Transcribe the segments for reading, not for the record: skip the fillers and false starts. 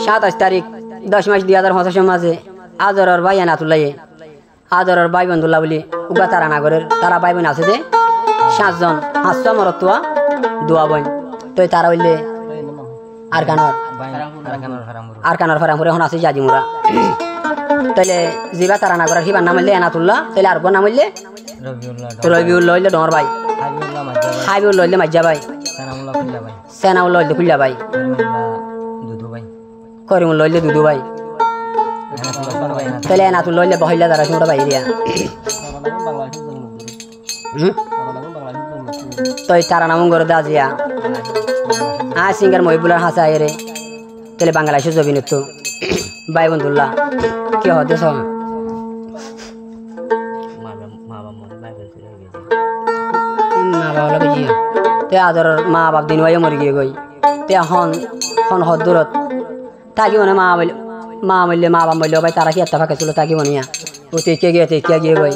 27 তারিখ 10 মাস 2025 মাঝে আদরের ভাই আনাতুল্লাহ আদরের ভাই বন্ধুল্লাহ বলি উগা তারা নাগরের তারা ভাই বোন আছে যে 7 জন 500 মরতুয়া দোয়া বোন তো তারা হইলে আরকানর ফারামপুর এখন আছে জাজিমুরা তাইলে জিবা তারা নাগরের হিবার নাম হইলে আনাতুল্লাহ তাইলে আর নাম হইলে রবিউল্লাহ হইলে ডর ভাই হাবিউল্লাহ হইলে মাজ্জা ভাই সেনাউল্লাহ হইলে খুল্লা ভাই করিমুল্লাহ হইলে দুদু ভাই তাহলে এনাতুল্লাহ হইলে বহিলা তারা শুনতে ভাই দিয়া তই তারা নাম গর দাজিয়া সিঙ্গার মহিবুলার হাসা রে তাহলে বাংলাদেশের জবিন তো ভাই বন্ধুল্লাহ কি হতে মা বাবা লাগে তে আদর মা বাপ দিন ভাই মরি গিয়ে গই তে হন হন হদুরত তাকি মনে মা বললে মা বাপ বললে ভাই তারা কি একটা ফাঁকা ছিল তাকি মনিয়া ও তেকে গিয়ে গই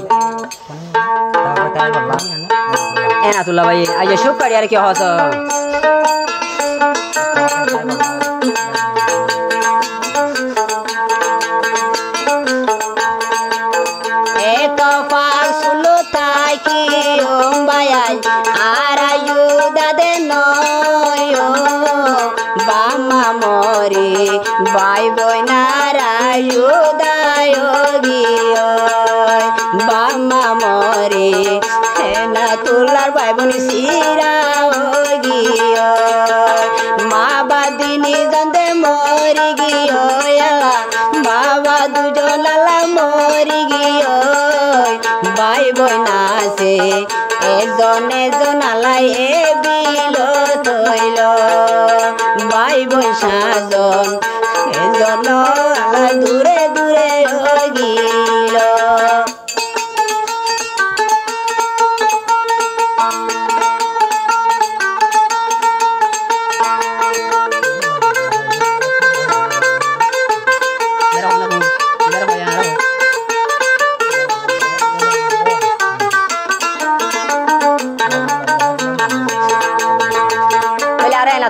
এনাতুল্লাহ ভাই আজ সব কারি আর কি হস বাই বইনারায়ু দায়োগী বামা মরে হেনা তুলার বাই বনি সিরাওগী মা বাদিনী জন্দে মরি গিয়ে মা বা দুজনালা মরি গিয়ে বাই বইনাছে এজন আলাই এ বিল তৈল বাই বই সাজন এজন আলা দূরে দূরে গিল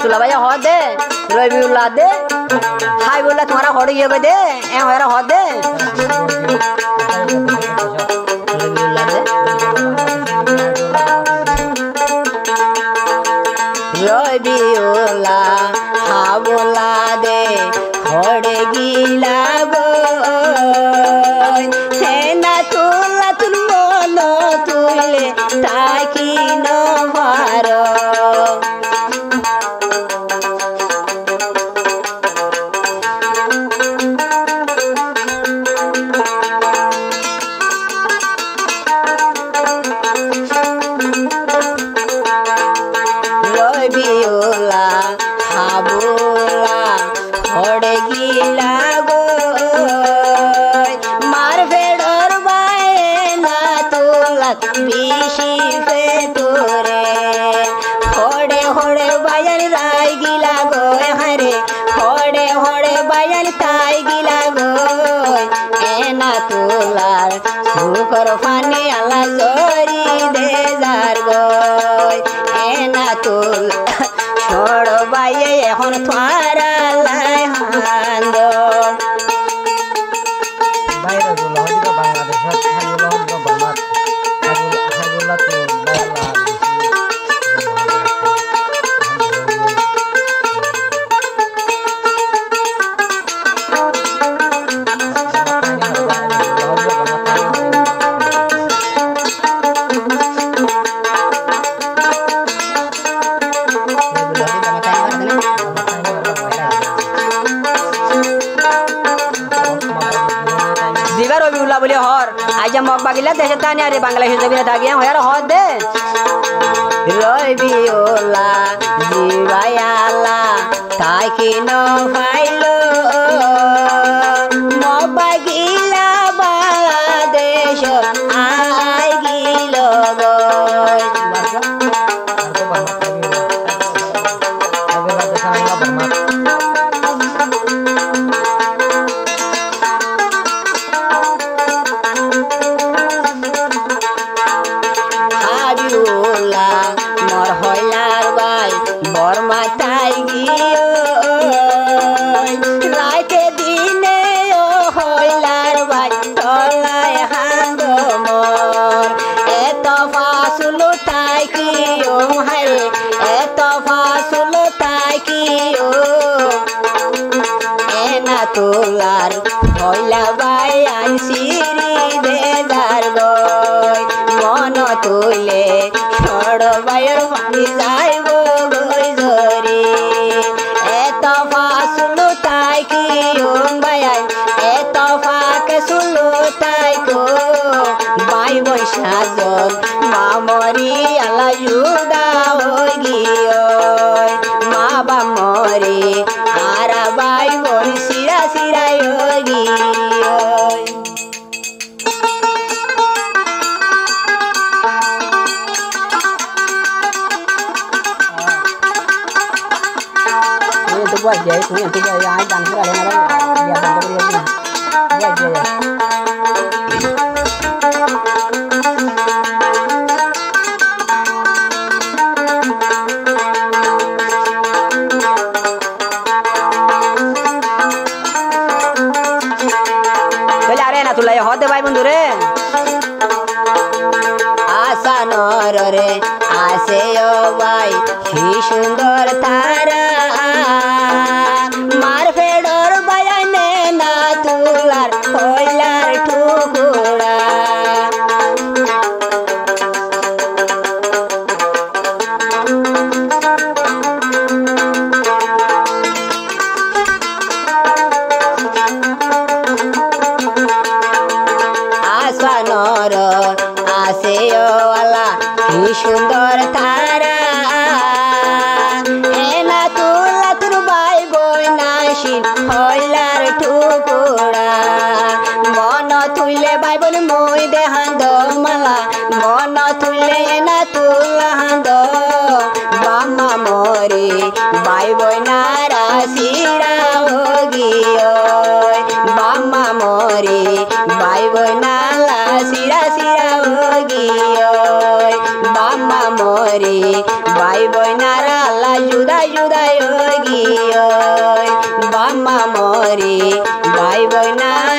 तुला भाई हो दे रविउल्लाह दे हाय बोला तुम्हारा होड़ ये दे ए होरा हो दे रविउल्लाह हा बोला दे होड़ गीला गो हे ना तुला तुल मोनो तुले ताकी न मारो বিশি পেটুরে হড়ে হড়ে বায়ান রাই গিলা গো হারে হড়ে হড়ে বায়ান তাই গিলা গো এনা তুলার সুকর ফানি আলা জরি দে যার গো এনা তুল ছড় বাইয়ে এখন থারা লাই হান্দ বাইরে তুলা বাংলাদেশ বলে হর আজ মগ বাগিলা দেশে তানি আরে বাংলাদেশে জমিনে থাকি হয়ার হর দে রবিউল্লাহ জিবায়ালা তাকি ন ফাইলো মগ বাগিলা বাংলাদেশ আই গিল গো মর হইলার বাই বর্মা তাই গিয়ে তুলার হইলা বাই আনসিরি দেজার গই মন তুলে সড় বাইর পানি যাইব গই জরি এত ফাসুলু তাই কি বাই এত ফাকে সুলু তাই কো বাই বৈশাজন মামরি আলা জুদা হই গিয় মা বা মরে আরা বাই বোন সিরা সিরাই হই গিয় itu buat dia itu yang tiga yang dan sudah ada dia bantu dia buat dia তুলাই হতে ভাই বন্ধু রে আশা নর রে আসে ও ভাই কি সুন্দর তারা মার ফেডর বায়ানে না তুলার হইলার টুকুরা নর আসে ওলা কি সুন্দর তারা এনা তুলা তোর বাই বই নাসিন হইলার টুকুরা মন তুইলে বাই বোন মই দেহান্দ মালা মন তুইলে এনা তুলা হান্দ বাম্মা মরে বাই বই নারা সিরা গিয় বাম্মা মরে বাই বই নালা সিরা সিরা গিয় বাম্মা মরে বাই বই নারা আল্লাহ জুদাই জুদাই গিয় বাম্মা মরে বাই বই না